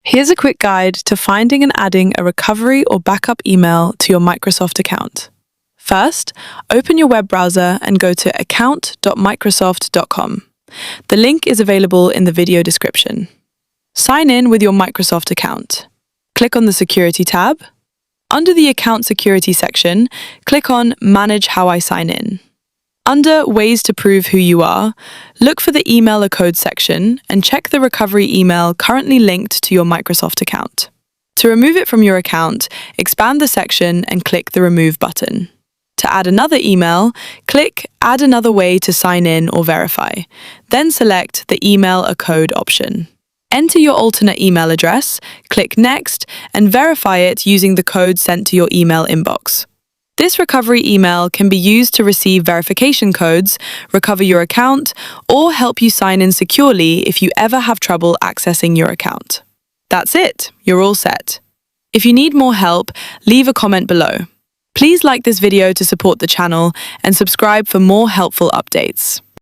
Here's a quick guide to finding and adding a recovery or backup email to your Microsoft account. First, open your web browser and go to account.microsoft.com. The link is available in the video description. Sign in with your Microsoft account. Click on the Security tab. Under the Account Security section, click on Manage How I Sign In. Under Ways to Prove Who You Are, look for the Email a Code section and check the recovery email currently linked to your Microsoft account. To remove it from your account, expand the section and click the Remove button. To add another email, click Add Another Way to Sign In or Verify, then select the Email a Code option. Enter your alternate email address, click Next, and verify it using the code sent to your email inbox. This recovery email can be used to receive verification codes, recover your account, or help you sign in securely if you ever have trouble accessing your account. That's it, you're all set. If you need more help, leave a comment below. Please like this video to support the channel and subscribe for more helpful updates.